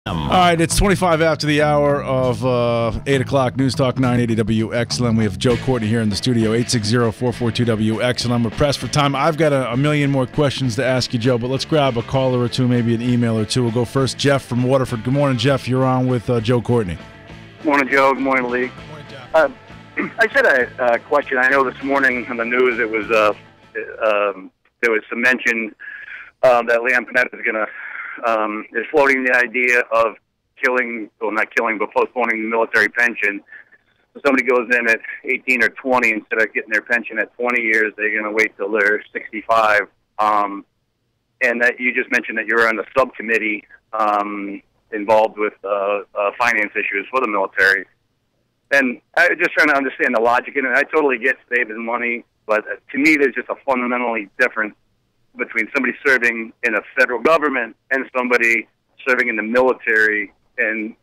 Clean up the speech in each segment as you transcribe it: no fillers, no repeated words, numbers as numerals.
All right, it's 25 after the hour of 8 o'clock, News Talk 980 WXLM. We have Joe Courtney here in the studio, 860-442-WXLM. We're pressed for time. I've got a million more questions to ask you, Joe, but let's grab a caller or two, maybe an email or two. We'll go first. Jeff from Waterford. Good morning, Jeff. You're on with Joe Courtney. Good morning, Joe. Good morning, Lee. Good morning, Jeff. I said a question. I know this morning on the news it was there was some mention that Leon Panetta is going to is floating the idea of not killing, but postponing the military pension. So somebody goes in at 18 or 20, instead of getting their pension at 20 years, they're going to wait till they're 65. And that you just mentioned that you're on the subcommittee involved with finance issues for the military. And I was just trying to understand the logic in it. I totally get saving money, but to me, there's just a fundamentally difference between somebody serving in a federal government and somebody serving in the military and,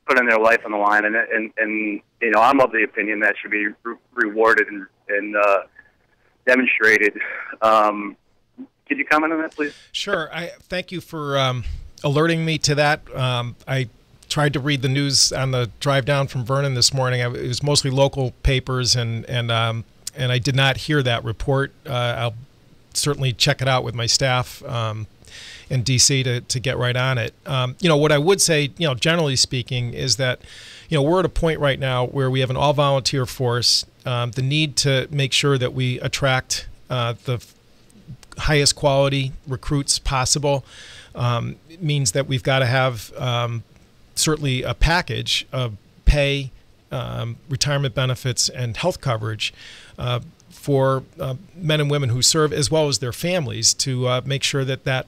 putting their life on the line. And I'm of the opinion that should be rewarded and demonstrated. Could you comment on that, please? Sure. Thank you for alerting me to that. I tried to read the news on the drive down from Vernon this morning. It was mostly local papers, and I did not hear that report. I'll certainly check it out with my staff in D.C. to get right on it. What I would say, generally speaking, is that, we're at a point right now where we have an all-volunteer force. The need to make sure that we attract the highest quality recruits possible means that we've got to have certainly a package of pay, retirement benefits, and health coverage for men and women who serve, as well as their families, to make sure that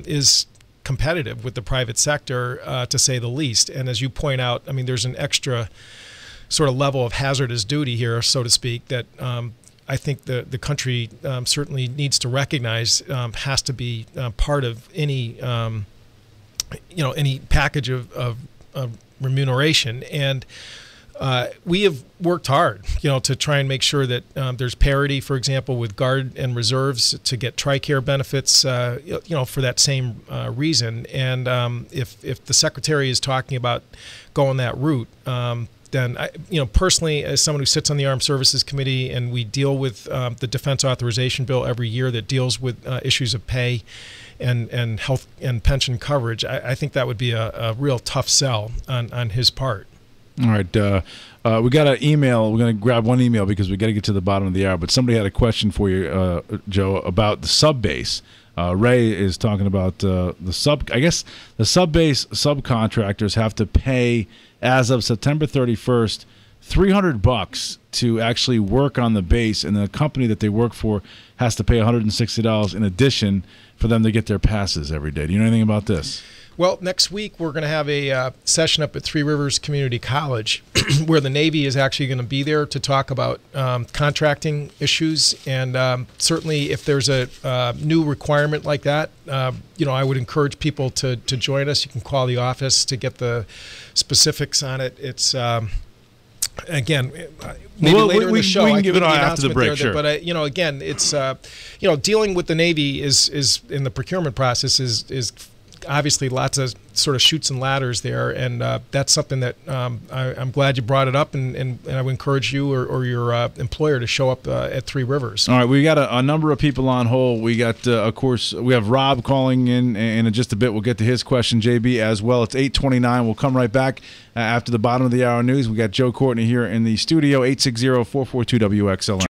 is competitive with the private sector, to say the least. And as you point out, I mean, there's an extra sort of level of hazardous duty here, so to speak, that I think the country certainly needs to recognize has to be part of any any package of remuneration. And we have worked hard, to try and make sure that there's parity, for example, with Guard and Reserves to get TRICARE benefits, for that same reason. And if the Secretary is talking about going that route, then personally, as someone who sits on the Armed Services Committee, and we deal with the Defense Authorization Bill every year that deals with issues of pay and health and pension coverage, I think that would be a real tough sell on his part. All right. We got an email. We're going to grab one email because we got to get to the bottom of the hour. But somebody had a question for you, Joe, about the sub base. Ray is talking about I guess the sub base subcontractors have to pay, as of September 31st, $300 to actually work on the base, and the company that they work for has to pay $160 in addition for them to get their passes every day. Do you know anything about this? Well, next week we're going to have a session up at Three Rivers Community College where the Navy is actually going to be there to talk about contracting issues. And certainly if there's a new requirement like that, I would encourage people to join us. You can call the office to get the specifics on it. It's again, maybe later in the show. We can give it on after the break, sure. But again, it's dealing with the Navy is in the procurement process is obviously lots of sort of chutes and ladders there, and that's something that I'm glad you brought it up, and I would encourage you or your employer to show up at Three Rivers. All right, we got a number of people on hold. We got, of course, we have Rob calling in, and in just a bit we'll get to his question, JB, as well. It's 8:29. We'll come right back after the bottom of the hour news. We got Joe Courtney here in the studio, 860-442-WXLM.